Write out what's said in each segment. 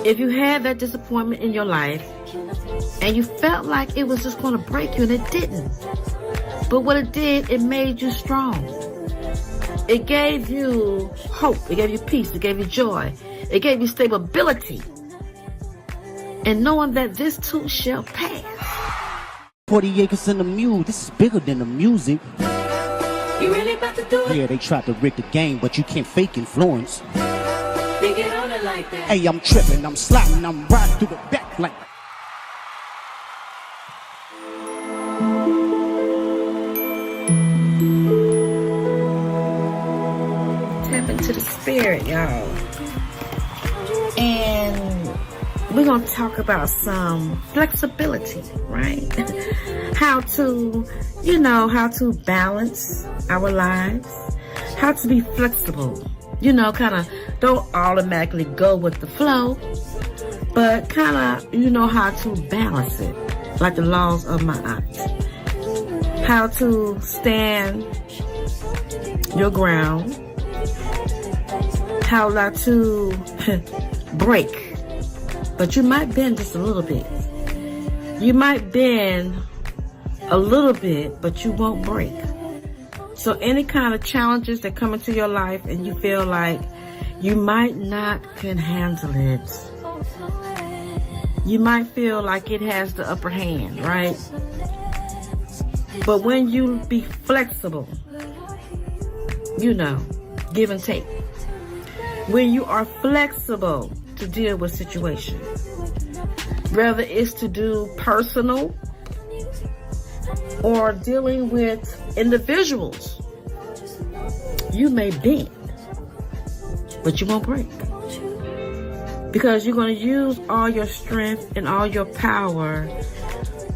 If you had that disappointment in your life and you felt like it was just going to break you, and it didn't. But what it did, it made you strong. It gave you hope. It gave you peace. It gave you joy. It gave you stability. And knowing that this too shall pass. 40 acres and a mule. This is bigger than the music. You really about to do it? Yeah, they tried to rig the game, but you can't fake influence. They get on it like that. Hey, I'm tripping, I'm sliding, I'm riding through the back like. Tap into the spirit, y'all. And we're going to talk about some flexibility, right? How to balance our lives. How to be flexible. Kind of don't automatically go with the flow, but kind of, how to balance it, like the laws of Ma'at. How to stand your ground. How not to break, but you might bend just a little bit. You might bend a little bit, but you won't break. So any kind of challenges that come into your life and you feel like you might not can handle it. You might feel like it has the upper hand, right? But when you be flexible, give and take. When you are flexible to deal with situations, whether it's to do personal or dealing with individuals, you may bend, but you won't break. Because you're going to use all your strength and all your power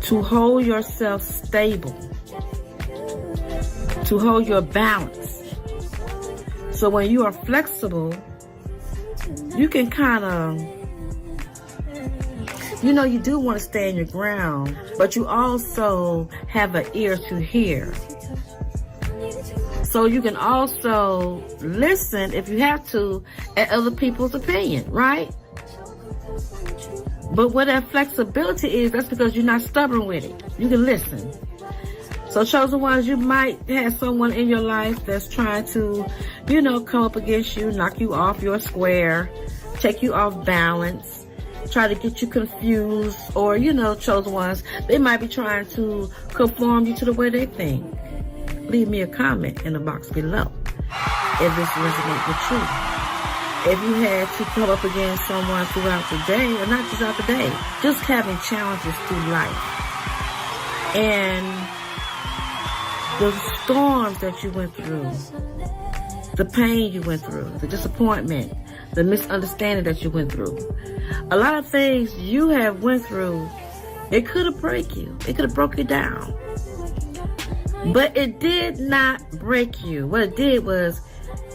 to hold yourself stable, to hold your balance. So when you are flexible, you can kind of, you do want to stand your ground, but you also have an ear to hear. So you can also listen, if you have to, at other people's opinion, right? But what that flexibility is, that's because you're not stubborn with it. You can listen. So chosen ones, you might have someone in your life that's trying to, come up against you, knock you off your square, take you off balance, try to get you confused, or, chosen ones, they might be trying to conform you to the way they think. Leave me a comment in the box below if this resonates with you. If you had to come up against someone throughout the day, or not just throughout the day, just having challenges through life. And the storms that you went through, the pain you went through, the disappointment, the misunderstanding that you went through. A lot of things you have went through, it could have broke you. It could have broke you down. But it did not break you. What it did was,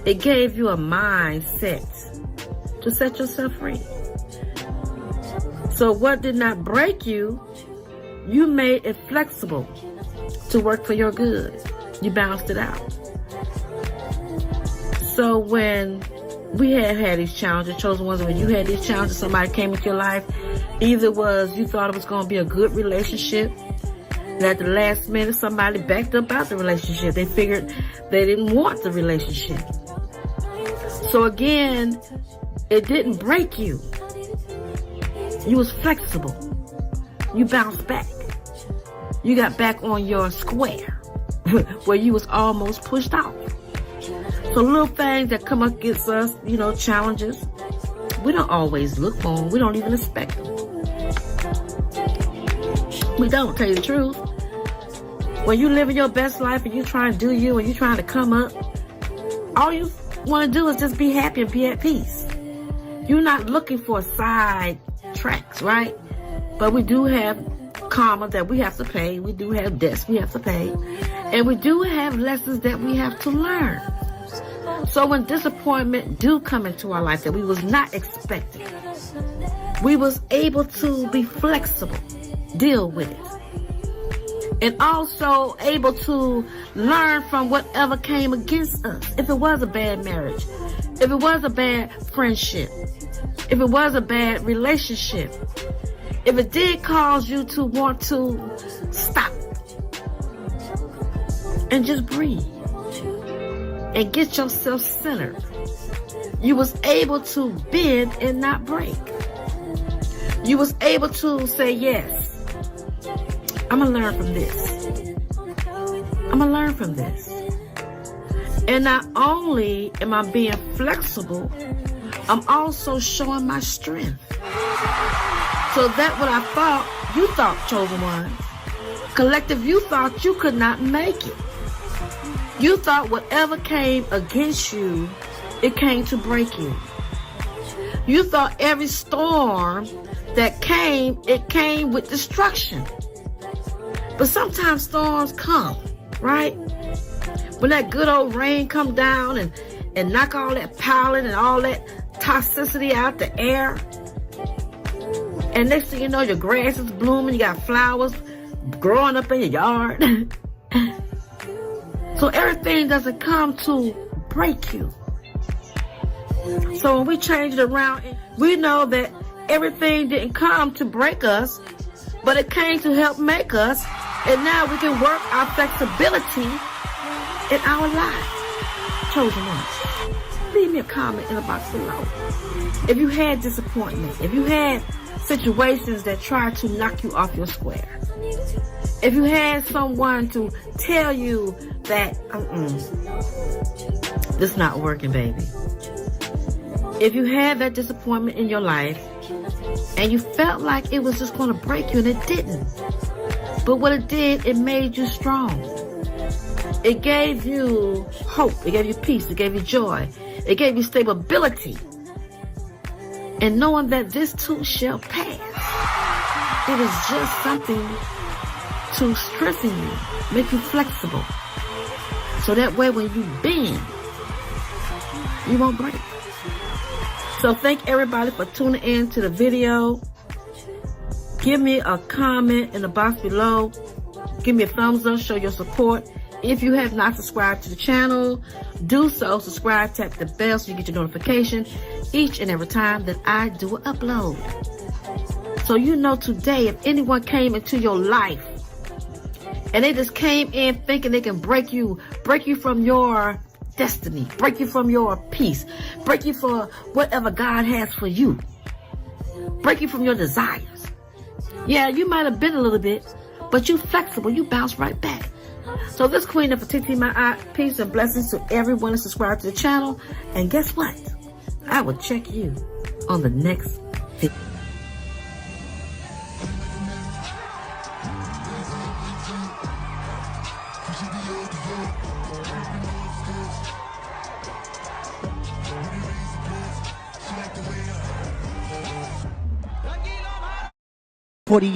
it gave you a mindset to set yourself free. So what did not break you, you made it flexible to work for your good. You balanced it out. So when we had these challenges, chosen ones, when you had these challenges, somebody came into your life, either was you thought it was going to be a good relationship, and at the last minute somebody backed up out the relationship. They figured they didn't want the relationship. So again, it didn't break you. You was flexible. You bounced back. You got back on your square where you was almost pushed off. So little things that come up against us, challenges, we don't always look for them. We don't even expect them. We don't, tell you the truth. When you living your best life and you trying to do you and you trying to come up, all you want to do is just be happy and be at peace. You're not looking for side tracks, right? But we do have karma that we have to pay. We do have debts we have to pay. And we do have lessons that we have to learn. So when disappointment do come into our life that we was not expecting, we was able to be flexible, deal with it. And also able to learn from whatever came against us. If it was a bad marriage, if it was a bad friendship, if it was a bad relationship, if it did cause you to want to stop and just breathe and get yourself centered, you was able to bend and not break. You was able to say, yes, I'm gonna learn from this. I'm gonna learn from this. And not only am I being flexible, I'm also showing my strength. So that what I thought, you thought, chosen ones, collective, you thought you could not make it. You thought whatever came against you, it came to break you. You thought every storm that came, it came with destruction. But sometimes storms come, right? When that good old rain come down and knock all that pollen and all that toxicity out the air. And next thing you know, your grass is blooming, you got flowers growing up in your yard. So everything doesn't come to break you. So when we change it around, we know that everything didn't come to break us, but it came to help make us. And now we can work our flexibility in our lives. Chosen ones, leave me a comment in the box below. If you had disappointment, if you had situations that tried to knock you off your square, if you had someone to tell you that this not working, baby. If you had that disappointment in your life and you felt like it was just going to break you, and it didn't. But what it did, it made you strong. It gave you hope. It gave you peace. It gave you joy. It gave you stability. And knowing that this too shall pass. It is just something to strengthen you, make you flexible. So that way when you bend, you won't break. So thank everybody for tuning in to the video. Give me a comment in the box below. Give me a thumbs up, show your support. If you have not subscribed to the channel, do so. Subscribe, tap the bell so you get your notification each and every time that I do an upload. So you know today, if anyone came into your life and they just came in thinking they can break you from your destiny, break you from your peace, break you for whatever God has for you, break you from your desires. Yeah, you might have been a little bit, but you flexible, you bounce right back. So this Queen of Fatiti, my eye, peace and blessings to everyone who subscribed to the channel. And guess what? I will check you on the next video.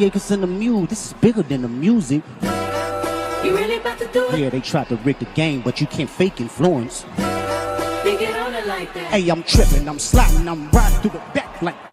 Acres and the mule, this is bigger than the music. You really about to do it? Yeah, they tried to rig the game, but you can't fake influence. They get on it like that. Hey, I'm tripping, I'm sliding, I'm riding through the back like